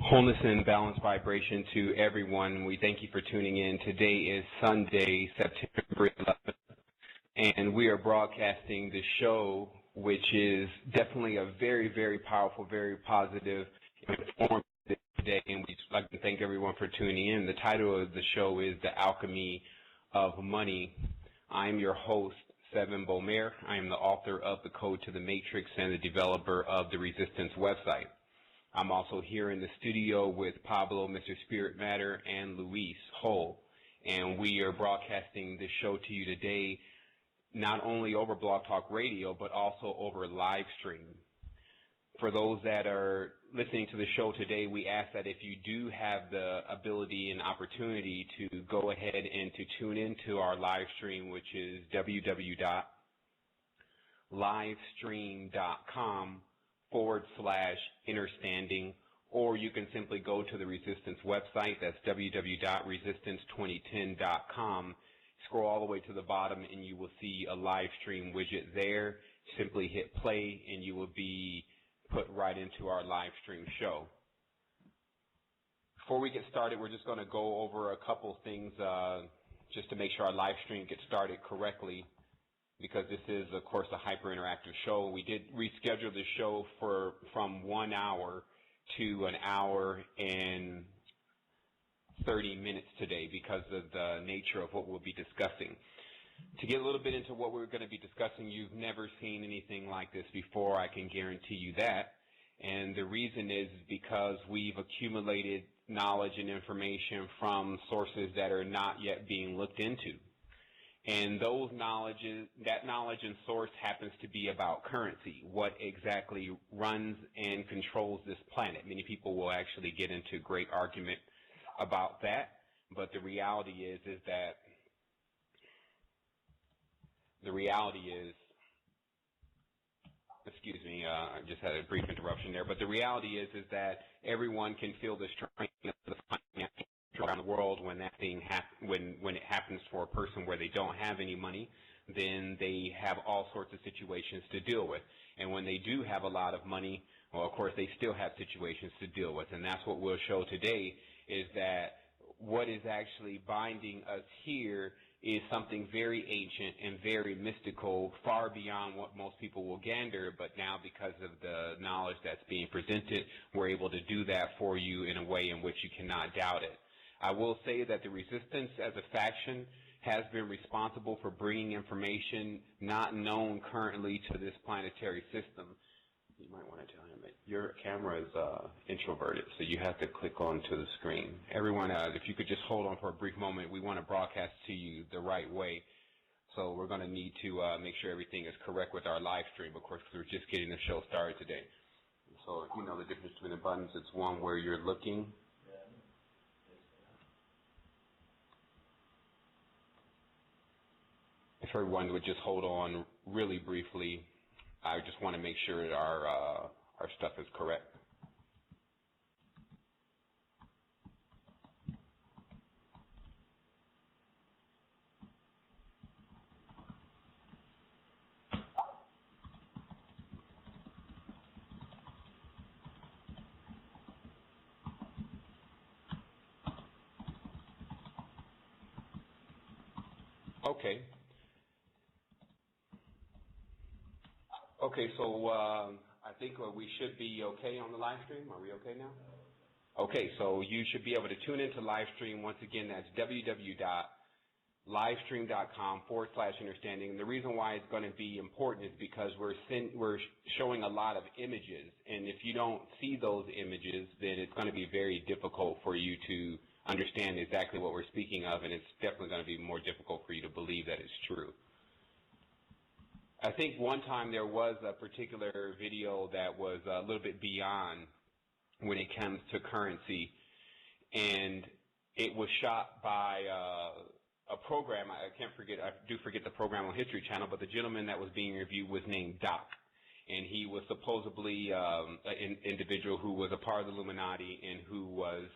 Wholeness and balanced vibration to everyone. We thank you for tuning in. Today is Sunday, September 11th, and we are broadcasting the show, which is definitely a very, very powerful, very positive, informative day, and we'd like to thank everyone for tuning in. The title of the show is The Alchemy of Money. I am your host, Sevan Bomar. I am the author of The Code to the Matrix and the developer of the Resistance website. I'm also here in the studio with Pablo, Mr. Spirit Matter, and Luis Hull, and we are broadcasting this show to you today not only over Blog Talk Radio, but also over live stream. For those that are listening to the show today, we ask that if you do have the ability and opportunity to go ahead and to tune into our live stream, which is www.livestream.com/understanding, or you can simply go to the Resistance website. That's www.resistance2010.com. Scroll all the way to the bottom and you will see a live stream widget there. Simply hit play and you will be put right into our live stream show. Before we get started, we're just going to go over a couple things just to make sure our live stream gets started correctly, because this is, of course, a hyper-interactive show. We did reschedule the show from 1 hour to an hour and 30 minutes today because of the nature of what we'll be discussing. To get a little bit into what we're going to be discussing, you've never seen anything like this before, I can guarantee you that. And the reason is because we've accumulated knowledge and information from sources that are not yet being looked into. And that knowledge and source happens to be about currency, what exactly runs and controls this planet. Many people will actually get into great argument about that, but the reality is that excuse me, I just had a brief interruption there, but the reality is that everyone can feel the strain of the financial around the world when that thing when it happens for a person where they don't have any money. Then they have all sorts of situations to deal with, and when they do have a lot of money, well, of course, they still have situations to deal with, and that's what we'll show today, is that what is actually binding us here is something very ancient and very mystical, far beyond what most people will gander, but now because of the knowledge that's being presented, we're able to do that for you in a way in which you cannot doubt it. I will say that the Resistance as a faction has been responsible for bringing information not known currently to this planetary system. You might want to tell him that your camera is introverted, so you have to click onto the screen. Everyone, if you could just hold on for a brief moment, we want to broadcast to you the right way. So we're going to need to make sure everything is correct with our live stream, of course, because we're just getting the show started today. So you know the difference between the buttons. It's one where you're looking. If everyone would just hold on really briefly, I just want to make sure that our stuff is correct. Okay. Okay, so I think we should be okay on the live stream. Are we okay now? Okay, so you should be able to tune into live stream. Once again, that's www.livestream.com/understanding. The reason why it's going to be important is because we're showing a lot of images, and if you don't see those images, then it's going to be very difficult for you to understand exactly what we're speaking of, and it's definitely going to be more difficult for you to believe that it's true. I think one time there was a particular video that was a little bit beyond when it comes to currency, and it was shot by a program. I do forget the program on History Channel, but the gentleman that was being reviewed was named Doc, and he was supposedly an individual who was a part of the Illuminati and who was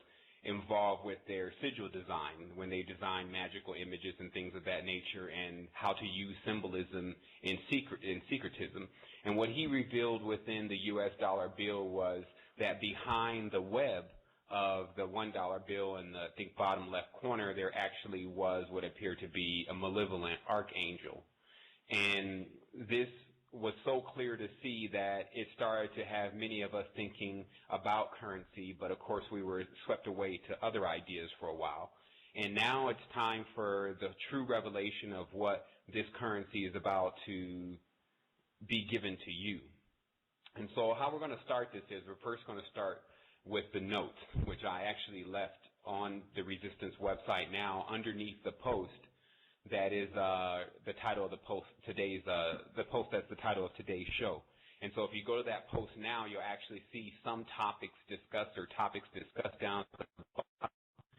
involved with their sigil design when they designed magical images and things of that nature, and how to use symbolism in secretism. And what he revealed within the U.S. dollar bill was that behind the web of the $1 bill in the, I think, bottom left corner, there actually was what appeared to be a malevolent archangel. And this was so clear to see that it started to have many of us thinking about currency, but of course we were swept away to other ideas for a while. And now it's time for the true revelation of what this currency is about to be given to you. And so how we're going to start this is we're first going to start with the notes, which I actually left on the Resistance website now underneath the post. That is the title of the post today's the post that's the title of today's show. And so if you go to that post now, you'll actually see some topics discussed or topics discussed down at the bottom.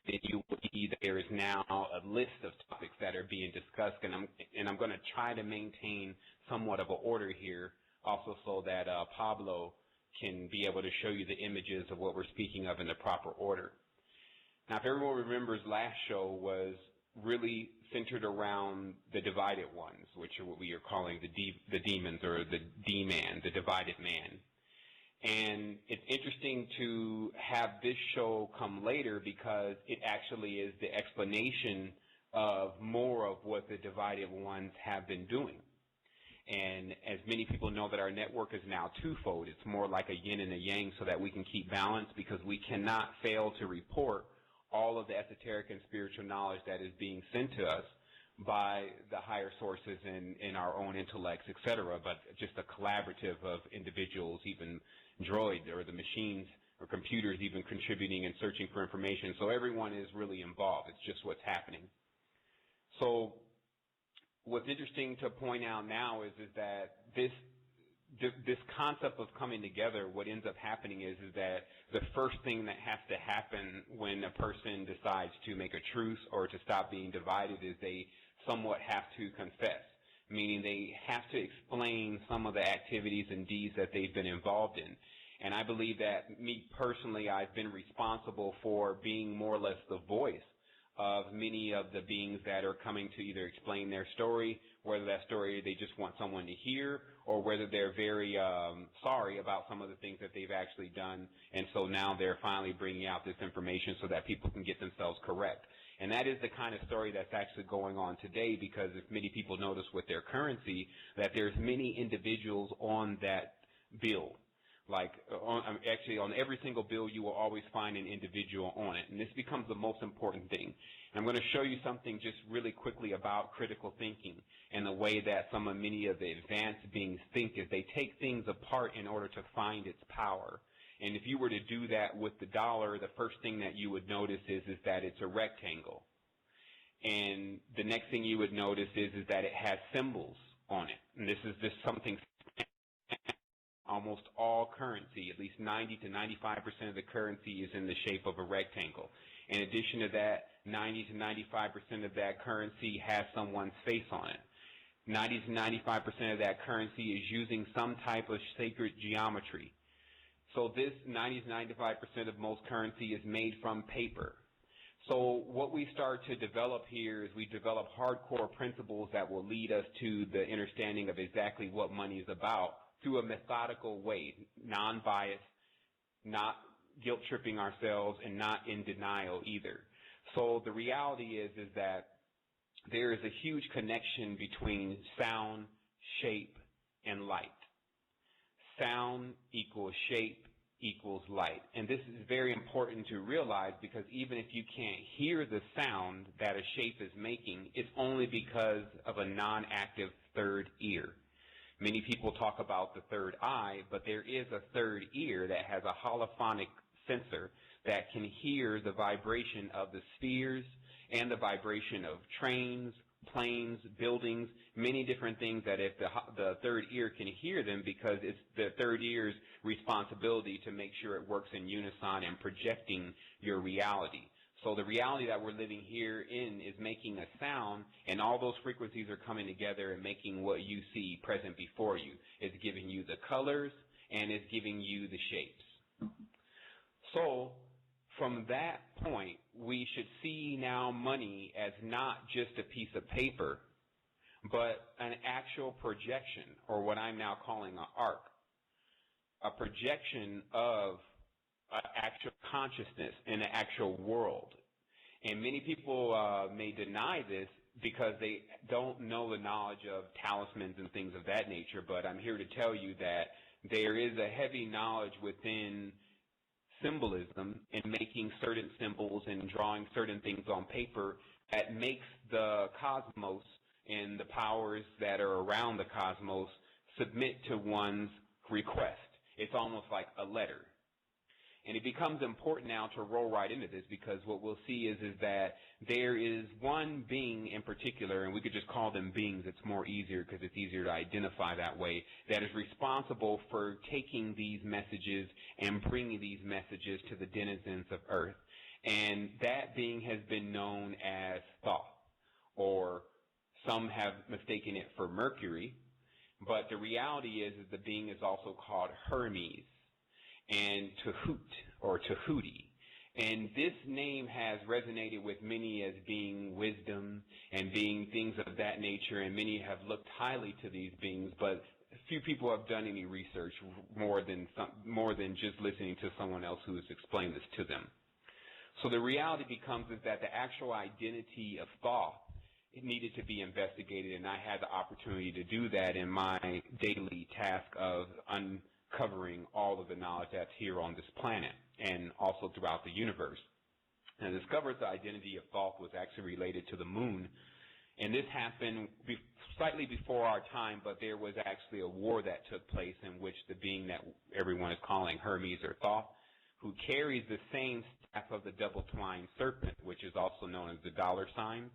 Then you will see that there is now a list of topics that are being discussed, and I'm going to try to maintain somewhat of an order here, also so that Pablo can be able to show you the images of what we're speaking of in the proper order. Now, if everyone remembers, last show was really centered around the divided ones, which are what we are calling the demons, or the D-man, the divided man. And it's interesting to have this show come later because it actually is the explanation of more of what the divided ones have been doing. And as many people know, that our network is now twofold. It's more like a yin and a yang, so that we can keep balance, because we cannot fail to report all of the esoteric and spiritual knowledge that is being sent to us by the higher sources in our own intellects, etc., but just a collaborative of individuals, even droids or the machines or computers even contributing and searching for information. So everyone is really involved. It's just what's happening. So what's interesting to point out now is that this concept of coming together, what ends up happening is that the first thing that has to happen when a person decides to make a truce or to stop being divided is they somewhat have to confess, meaning they have to explain some of the activities and deeds that they've been involved in. And I believe that me personally, I've been responsible for being more or less the voice of many of the beings that are coming to either explain their story, whether that story they just want someone to hear, or whether they're very sorry about some of the things that they've actually done, and so now they're finally bringing out this information so that people can get themselves correct. And that is the kind of story that's actually going on today, because if many people notice with their currency that there's many individuals on that bill. Like actually on every single bill, you will always find an individual on it. And this becomes the most important thing. And I'm going to show you something just really quickly about critical thinking and the way that many of the advanced beings think is they take things apart in order to find its power. And if you were to do that with the dollar, the first thing that you would notice is that it's a rectangle. And the next thing you would notice is that it has symbols on it. And this is just something almost all currency, at least 90 to 95% of the currency is in the shape of a rectangle. In addition to that, 90 to 95% of that currency has someone's face on it. 90 to 95% of that currency is using some type of sacred geometry. So this 90 to 95% of most currency is made from paper. So what we start to develop here is we develop hardcore principles that will lead us to the understanding of exactly what money is about, through a methodical way, non-biased, not guilt-tripping ourselves, and not in denial either. So the reality is that there is a huge connection between sound, shape, and light. Sound equals shape equals light. And this is very important to realize, because even if you can't hear the sound that a shape is making, it's only because of a non-active third ear. Many people talk about the third eye, but there is a third ear that has a holophonic sensor that can hear the vibration of the spheres and the vibration of trains, planes, buildings, many different things that if the third ear can hear them, because it's the third ear's responsibility to make sure it works in unison and projecting your reality. So the reality that we're living here in is making a sound, and all those frequencies are coming together and making what you see present before you. It's giving you the colors, and it's giving you the shapes. So from that point, we should see now money as not just a piece of paper, but an actual projection, or what I'm now calling an arc, a projection of actual consciousness in the actual world. And many people may deny this because they don't know the knowledge of talismans and things of that nature, but I'm here to tell you that there is a heavy knowledge within symbolism and making certain symbols and drawing certain things on paper that makes the cosmos and the powers that are around the cosmos submit to one's request. It's almost like a letter. And it becomes important now to roll right into this, because what we'll see is that there is one being in particular, and we could just call them beings. It's more easier because it's easier to identify that way, that is responsible for taking these messages and bringing these messages to the denizens of Earth. And that being has been known as Thoth, or some have mistaken it for Mercury. But the reality is the being is also called Hermes and Tehut or Tehuti. And this name has resonated with many as being wisdom and being things of that nature, and many have looked highly to these beings, but few people have done any research more than just listening to someone else who has explained this to them. So the reality becomes is that the actual identity of Thoth, it needed to be investigated, and I had the opportunity to do that in my daily task of uncovering all of the knowledge that's here on this planet and also throughout the universe. And I discovered the identity of Thoth was actually related to the moon, and this happened slightly before our time, but there was actually a war that took place in which the being that everyone is calling Hermes or Thoth, who carries the same staff of the double-twined serpent, which is also known as the dollar sign.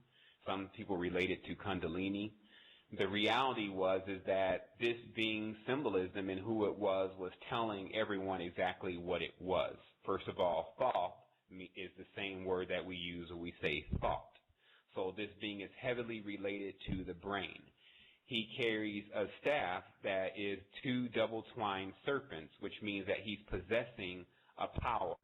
Some people relate it to kundilini. The reality is that this being symbolism and who it was telling everyone exactly what it was. First of all, Thoth is the same word that we use when we say thought. So this being is heavily related to the brain. He carries a staff that is two double-twined serpents, which means that he's possessing a power.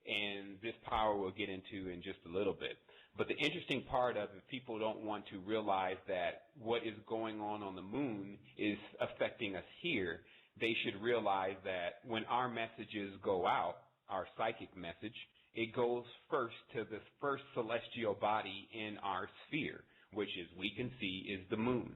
And this power we'll get into in just a little bit. But the interesting part of it, people don't want to realize that what is going on the moon is affecting us here. They should realize that when our messages go out, our psychic message, it goes first to the first celestial body in our sphere, which, as we can see, is the moon.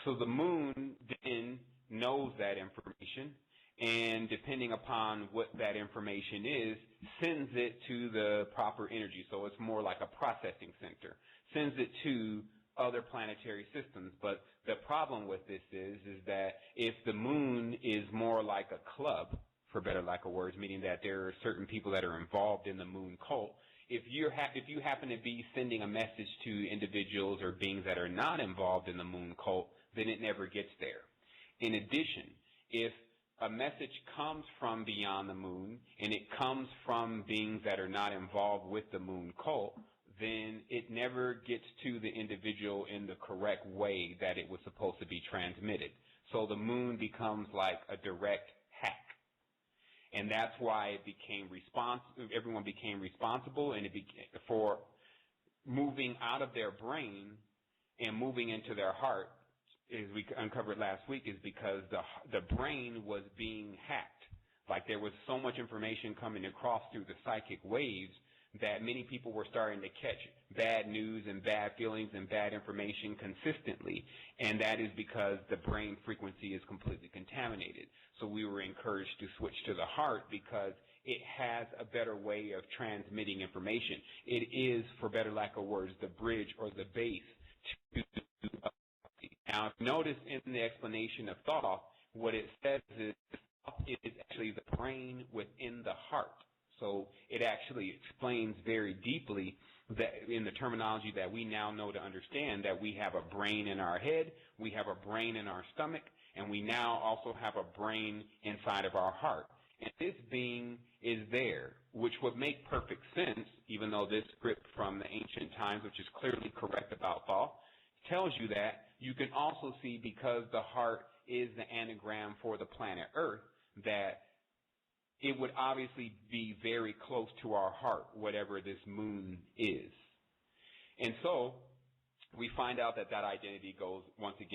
So the moon then knows that information, and depending upon what that information is, sends it to the proper energy. So it's more like a processing center, sends it to other planetary systems. But the problem with this is that if the moon is more like a club, for better lack of words, meaning that there are certain people that are involved in the moon cult, if you happen to be sending a message to individuals or beings that are not involved in the moon cult, then it never gets there. In addition, if a message comes from beyond the moon and it comes from beings that are not involved with the moon cult, then it never gets to the individual in the correct way that it was supposed to be transmitted. So the moon becomes like a direct hack. And that's why it became everyone became responsible, and for moving out of their brain and moving into their heart, as we uncovered last week, is because the brain was being hacked. Like there was so much information coming across through the psychic waves that many people were starting to catch bad news and bad feelings and bad information consistently. And that is because the brain frequency is completely contaminated. So we were encouraged to switch to the heart because it has a better way of transmitting information. It is, for better lack of words, the bridge or the base to. Now, notice in the explanation of Thoth, what it says is Thoth is actually the brain within the heart. So it actually explains very deeply that in the terminology that we now know to understand that we have a brain in our head, we have a brain in our stomach, and we now also have a brain inside of our heart. And this being is there, which would make perfect sense, even though this script from the ancient times, which is clearly correct about Thoth, tells you that. You can also see, because the heart is the anagram for the planet Earth, that it would obviously be very close to our heart, whatever this moon is. And so we find out that identity goes, once again,